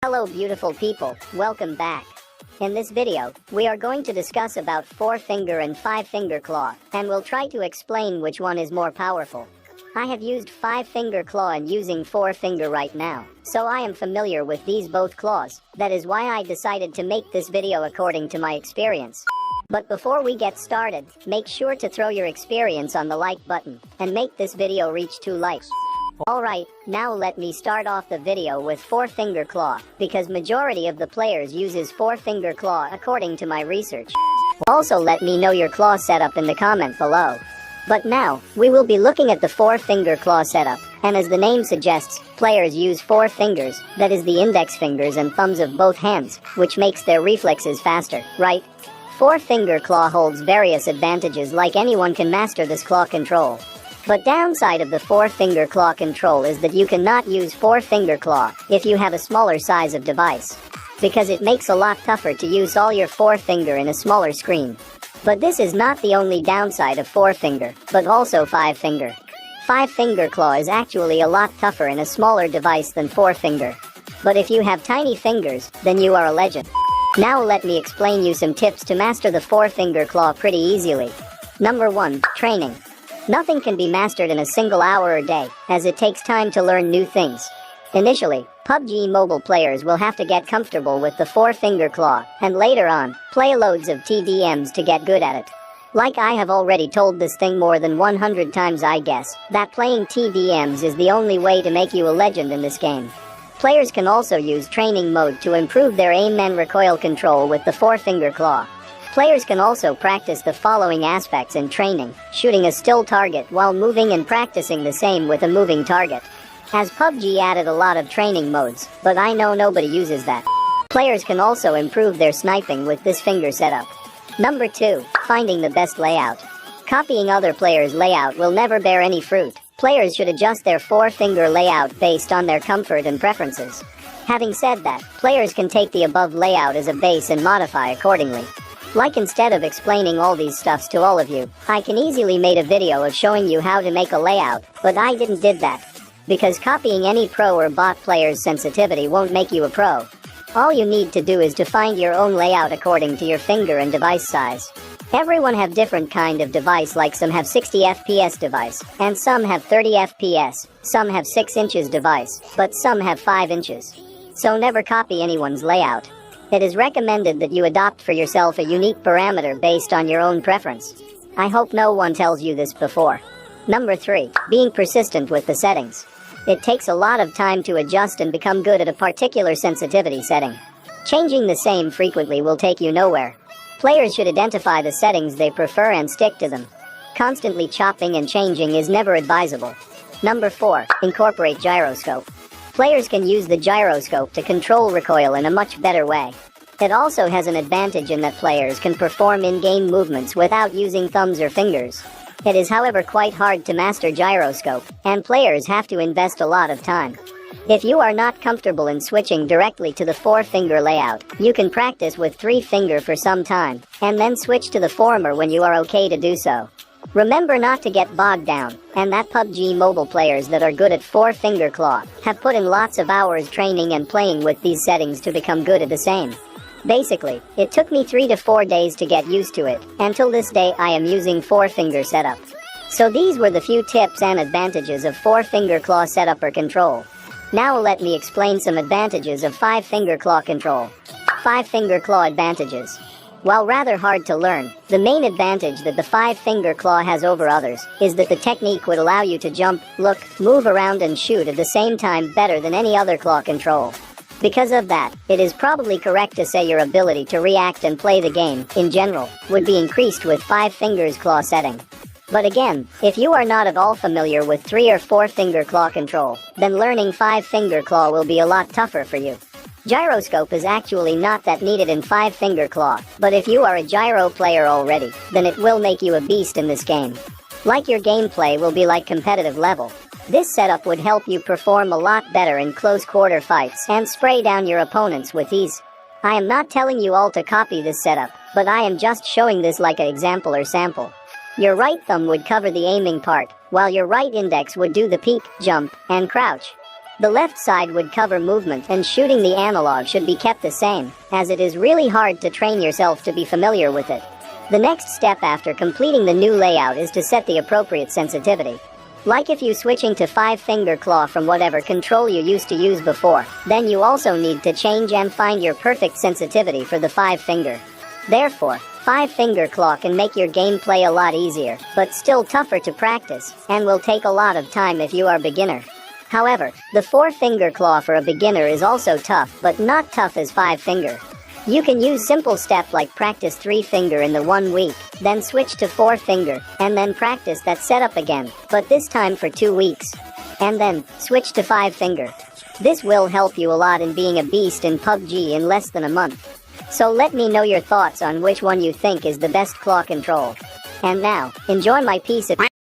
Hello beautiful people, welcome back. In this video, we are going to discuss about 4-finger and 5-finger claw, and we'll try to explain which one is more powerful. I have used 5-finger claw and using 4-finger right now, so I am familiar with these both claws. That is why I decided to make this video according to my experience. But before we get started, make sure to throw your experience on the like button, and make this video reach 2 likes. Alright, now let me start off the video with 4-finger claw, because majority of the players uses 4-finger claw according to my research. Also let me know your claw setup in the comment below. But now, we will be looking at the 4-finger claw setup, and as the name suggests, players use 4 fingers, that is the index fingers and thumbs of both hands, which makes their reflexes faster, right? 4-finger claw holds various advantages, like anyone can master this claw control. But downside of the 4-finger claw control is that you cannot use 4-finger claw if you have a smaller size of device, because it makes a lot tougher to use all your 4-finger in a smaller screen. But this is not the only downside of 4-finger, but also 5-finger. 5-finger claw is actually a lot tougher in a smaller device than 4-finger. But if you have tiny fingers, then you are a legend. Now let me explain you some tips to master the 4-finger claw pretty easily. Number 1, training. Nothing can be mastered in a single hour or day, as it takes time to learn new things. Initially, PUBG Mobile players will have to get comfortable with the 4-finger claw, and later on, play loads of TDMs to get good at it. Like I have already told this thing more than 100 times, I guess, that playing TDMs is the only way to make you a legend in this game. Players can also use training mode to improve their aim and recoil control with the 4-finger claw. Players can also practice the following aspects in training: shooting a still target while moving and practicing the same with a moving target. As PUBG added a lot of training modes, but I know nobody uses that. Players can also improve their sniping with this finger setup. Number 2, finding the best layout. Copying other players' layout will never bear any fruit. Players should adjust their 4-finger layout based on their comfort and preferences. Having said that, players can take the above layout as a base and modify accordingly. Like, instead of explaining all these stuffs to all of you, I can easily made a video of showing you how to make a layout, but I didn't did that. Because copying any pro or bot player's sensitivity won't make you a pro. All you need to do is to find your own layout according to your finger and device size. Everyone have different kind of device, like some have 60 FPS device, and some have 30 FPS, some have 6 inches device, but some have 5 inches. So never copy anyone's layout. It is recommended that you adopt for yourself a unique parameter based on your own preference. I hope no one tells you this before. Number 3, being persistent with the settings. It takes a lot of time to adjust and become good at a particular sensitivity setting. Changing the same frequently will take you nowhere. Players should identify the settings they prefer and stick to them. Constantly chopping and changing is never advisable. Number 4, incorporate gyroscope. Players can use the gyroscope to control recoil in a much better way. It also has an advantage in that players can perform in-game movements without using thumbs or fingers. It is, however, quite hard to master gyroscope, and players have to invest a lot of time. If you are not comfortable in switching directly to the 4-finger layout, you can practice with 3-finger for some time, and then switch to the former when you are okay to do so. Remember not to get bogged down, and that PUBG Mobile players that are good at 4-finger claw have put in lots of hours training and playing with these settings to become good at the same. Basically, it took me 3 to 4 days to get used to it, and till this day I am using 4-finger setup. So these were the few tips and advantages of 4-finger claw setup or control. Now let me explain some advantages of 5-finger claw control. 5-finger claw advantages. While rather hard to learn, the main advantage that the 5-finger claw has over others is that the technique would allow you to jump, look, move around and shoot at the same time better than any other claw control. Because of that, it is probably correct to say your ability to react and play the game, in general, would be increased with 5-fingers claw setting. But again, if you are not at all familiar with 3 or 4-finger claw control, then learning 5-finger claw will be a lot tougher for you. Gyroscope is actually not that needed in 5-finger claw, but if you are a gyro player already, then it will make you a beast in this game. Like, your gameplay will be like competitive level. This setup would help you perform a lot better in close quarter fights and spray down your opponents with ease. I am not telling you all to copy this setup, but I am just showing this like an example or sample. Your right thumb would cover the aiming part, while your right index would do the peek, jump, and crouch. The left side would cover movement, and shooting the analog should be kept the same, as it is really hard to train yourself to be familiar with it. The next step after completing the new layout is to set the appropriate sensitivity. Like if you switching to 5-finger claw from whatever control you used to use before, then you also need to change and find your perfect sensitivity for the 5-finger. Therefore, 5-finger claw can make your gameplay a lot easier, but still tougher to practice, and will take a lot of time if you are beginner. However, the 4-finger claw for a beginner is also tough, but not tough as 5-finger. You can use simple steps like practice 3-finger in the 1 week, then switch to 4-finger, and then practice that setup again, but this time for 2 weeks. And then, switch to 5-finger. This will help you a lot in being a beast in PUBG in less than a month. So let me know your thoughts on which one you think is the best claw control. And now, enjoy my piece of